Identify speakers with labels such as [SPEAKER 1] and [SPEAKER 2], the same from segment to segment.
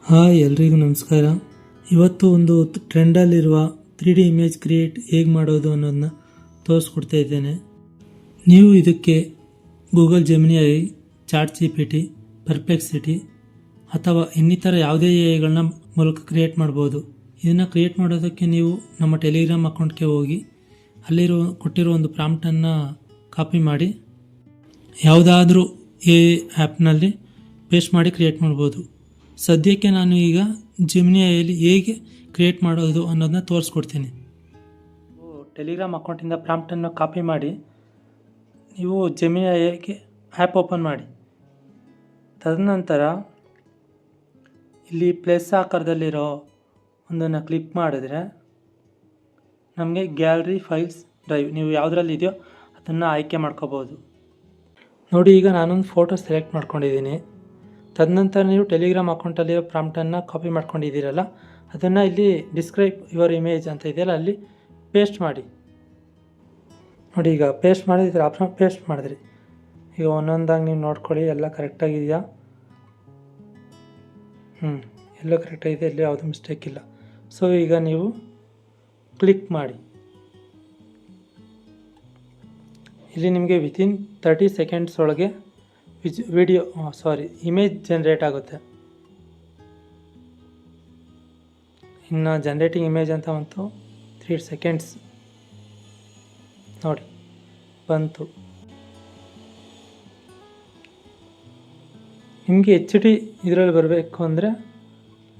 [SPEAKER 1] Hi ಎಲ್ರಿಗೂ ನಮಸ್ಕಾರ. ಇವತ್ತು ಒಂದು ಟ್ರೆಂಡಲ್ಲಿರುವ 3D ಇಮೇಜ್ ಕ್ರಿಯೇಟ್ ಹೇಗೆ ಮಾಡೋದು ಅನ್ನೋದನ್ನ ತೋರಿಸ್ಕೊಡ್ತಾ ಇದ್ದೇನೆ. ನೀವು ಇದಕ್ಕೆ ಗೂಗಲ್ ಜೆಮಿನಿ, ಚಾಟ್ GPT, ಪರ್ಪ್ಲೆಕ್ಸಿಟಿ ಅಥವಾ ಇನ್ನಿತರ ಯಾವುದೇ ಎಐಗಳನ್ನ ಮೂಲಕ ಕ್ರಿಯೇಟ್ ಮಾಡ್ಬೋದು. ಇದನ್ನು ಕ್ರಿಯೇಟ್ ಮಾಡೋದಕ್ಕೆ ನೀವು ನಮ್ಮ ಟೆಲಿಗ್ರಾಮ್ ಅಕೌಂಟ್ಗೆ ಹೋಗಿ ಕೊಟ್ಟಿರೋ ಒಂದು ಪ್ರಾಂಪ್ಟನ್ನು ಕಾಪಿ ಮಾಡಿ ಯಾವುದಾದ್ರೂ ಆ್ಯಪ್ನಲ್ಲಿ ಪೇಸ್ಟ್ ಮಾಡಿ ಕ್ರಿಯೇಟ್ ಮಾಡ್ಬೋದು. ಸದ್ಯಕ್ಕೆ ನಾನು ಈಗ ಜೆಮಿನಿಯಲ್ಲಿ ಹೇಗೆ ಕ್ರಿಯೇಟ್ ಮಾಡೋದು ಅನ್ನೋದನ್ನ ತೋರಿಸ್ಕೊಡ್ತೀನಿ. ಟೆಲಿಗ್ರಾಮ್ ಅಕೌಂಟಿಂದ ಪ್ರಾಂಪ್ಟನ್ನು ಕಾಪಿ ಮಾಡಿ ನೀವು ಜೆಮಿನಿಗೆ ಆ್ಯಪ್ ಓಪನ್ ಮಾಡಿ. ತದನಂತರ ಇಲ್ಲಿ ಪ್ಲಸ್ ಆಕಾರದಲ್ಲಿರೋ ಒಂದನ್ನು ಕ್ಲಿಕ್ ಮಾಡಿದ್ರೆ ನಮಗೆ ಗ್ಯಾಲರಿ, ಫೈಲ್ಸ್, ಡ್ರೈವ್ ನೀವು ಯಾವುದ್ರಲ್ಲಿ ಇದೆಯೋ ಅದನ್ನು ಆಯ್ಕೆ ಮಾಡ್ಕೋಬೋದು. ನೋಡಿ, ಈಗ ನಾನೊಂದು ಫೋಟೋ ಸೆಲೆಕ್ಟ್ ಮಾಡ್ಕೊಂಡಿದ್ದೀನಿ. ತದನಂತರ ನೀವು ಟೆಲಿಗ್ರಾಮ್ ಅಕೌಂಟಲ್ಲಿರೋ ಪ್ರಾಂಪ್ಟನ್ನು ಕಾಪಿ ಮಾಡ್ಕೊಂಡಿದ್ದೀರಲ್ಲ, ಅದನ್ನು ಇಲ್ಲಿ ಡಿಸ್ಕ್ರೈಬ್ ಯುವರ್ ಇಮೇಜ್ ಅಂತ ಇದೆಯಲ್ಲ ಅಲ್ಲಿ ಪೇಸ್ಟ್ ಮಾಡಿ. ನೋಡಿ, ಈಗ ಪೇಸ್ಟ್ ಮಾಡಿದ್ರೆ ಆಪ್ಷನ್ ಪೇಸ್ಟ್ ಮಾಡಿದ್ರಿ. ಈಗ ಒಂದೊಂದಾಗಿ ನೀವು ನೋಡ್ಕೊಳ್ಳಿ ಎಲ್ಲ ಕರೆಕ್ಟಾಗಿದೆಯಾ. ಎಲ್ಲ ಕರೆಕ್ಟಾಗಿದೆ, ಎಲ್ಲಿ ಯಾವುದೂ ಮಿಸ್ಟೇಕ್ ಇಲ್ಲ. ಸೊ ಈಗ ನೀವು ಕ್ಲಿಕ್ ಮಾಡಿ. ಇಲ್ಲಿ ನಿಮಗೆ ವಿತಿನ್ 30 ಸೆಕೆಂಡ್ಸ್ ಒಳಗೆ ಇಮೇಜ್ ಜನರೇಟ್ ಆಗುತ್ತೆ. ಇನ್ನು ಜನರೇಟಿಂಗ್ ಇಮೇಜ್ ಅಂತ ಬಂತು 3 ಸೆಕೆಂಡ್ಸ್. ನೋಡಿ ಬಂತು. ನಿಮಗೆ HD ಇದರಲ್ಲಿ ಬರಬೇಕು ಅಂದರೆ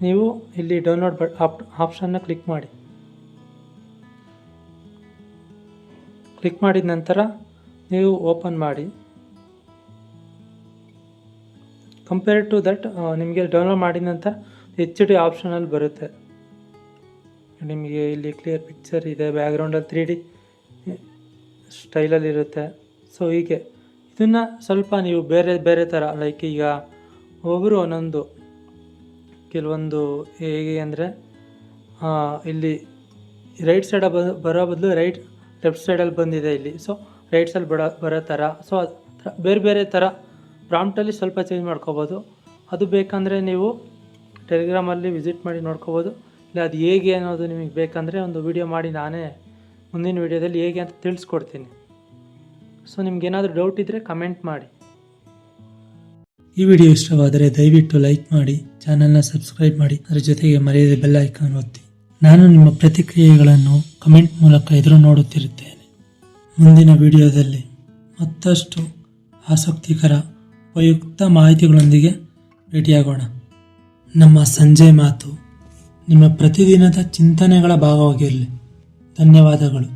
[SPEAKER 1] ನೀವು ಇಲ್ಲಿ ಡೌನ್ಲೋಡ್ ಆಪ್ಷನ್ನ ಕ್ಲಿಕ್ ಮಾಡಿ. ಕ್ಲಿಕ್ ಮಾಡಿದ ನಂತರ ನೀವು ಓಪನ್ ಮಾಡಿ. ಕಂಪೇರ್ ಟು ದಟ್ ನಿಮಗೆ ಡೌನ್ಲೋಡ್ ಮಾಡಿದ ನಂತರ HD ಆಪ್ಷನಲ್ಲಿ ಬರುತ್ತೆ. ನಿಮಗೆ ಇಲ್ಲಿ ಕ್ಲಿಯರ್ ಪಿಕ್ಚರ್ ಇದೆ, ಬ್ಯಾಕ್ಗ್ರೌಂಡಲ್ಲಿ 3D ಸ್ಟೈಲಲ್ಲಿರುತ್ತೆ. ಸೊ ಹೀಗೆ ಇದನ್ನು ಸ್ವಲ್ಪ ನೀವು ಬೇರೆ ಬೇರೆ ಥರ ಲೈಕ್ ಈಗ ಒಬ್ಬರು ಒಂದೊಂದು ಕೆಲವೊಂದು ಹೇಗೆ ಅಂದರೆ ಇಲ್ಲಿ ರೈಟ್ ಸೈಡ್ ಬರೋ ಬದಲು ಲೆಫ್ಟ್ ಸೈಡಲ್ಲಿ ಬಂದಿದೆ ಇಲ್ಲಿ. ಸೊ ರೈಟ್ ಸೈಡ್ ಬರೋ ಥರ. ಸೊ ಬೇರೆ ಬೇರೆ ಥರ ಪ್ರಾಂಪ್ಟಲ್ಲಿ ಸ್ವಲ್ಪ ಚೇಂಜ್ ಮಾಡ್ಕೋಬೋದು. ಅದು ಬೇಕಂದರೆ ನೀವು ಟೆಲಿಗ್ರಾಮಲ್ಲಿ ವಿಸಿಟ್ ಮಾಡಿ ನೋಡ್ಕೋಬೋದು. ಇಲ್ಲ ಅದು ಹೇಗೆ ಅನ್ನೋದು ನಿಮಗೆ ಬೇಕಂದರೆ ಒಂದು ವಿಡಿಯೋ ಮಾಡಿ ನಾನೇ ಮುಂದಿನ ವಿಡಿಯೋದಲ್ಲಿ ಹೇಗೆ ಅಂತ ತಿಳಿಸ್ಕೊಡ್ತೀನಿ. ಸೊ ನಿಮ್ಗೇನಾದರೂ ಡೌಟ್ ಇದ್ದರೆ ಕಮೆಂಟ್ ಮಾಡಿ. ಈ ವಿಡಿಯೋ ಇಷ್ಟವಾದರೆ ದಯವಿಟ್ಟು ಲೈಕ್ ಮಾಡಿ, ಚಾನಲ್ನ ಸಬ್ಸ್ಕ್ರೈಬ್ ಮಾಡಿ, ಅದರ ಜೊತೆಗೆ ಮರೆಯದೆ ಬೆಲ್ ಐಕಾನ್ ಒತ್ತಿ. ನಾನು ನಿಮ್ಮ ಪ್ರತಿಕ್ರಿಯೆಗಳನ್ನು ಕಮೆಂಟ್ ಮೂಲಕ ಎದುರು ನೋಡುತ್ತಿರುತ್ತೇನೆ. ಮುಂದಿನ ವಿಡಿಯೋದಲ್ಲಿ ಮತ್ತಷ್ಟು ಆಸಕ್ತಿಕರ ಉಪಯುಕ್ತ ಮಾಹಿತಿಗಳೊಂದಿಗೆ ಭೇಟಿಯಾಗೋಣ. ನಮ್ಮ ಸಂಜೆ ಮಾತು ನಿಮ್ಮ ಪ್ರತಿದಿನದ ಚಿಂತನೆಗಳ ಭಾಗವಾಗಿರಲಿ. ಧನ್ಯವಾದಗಳು.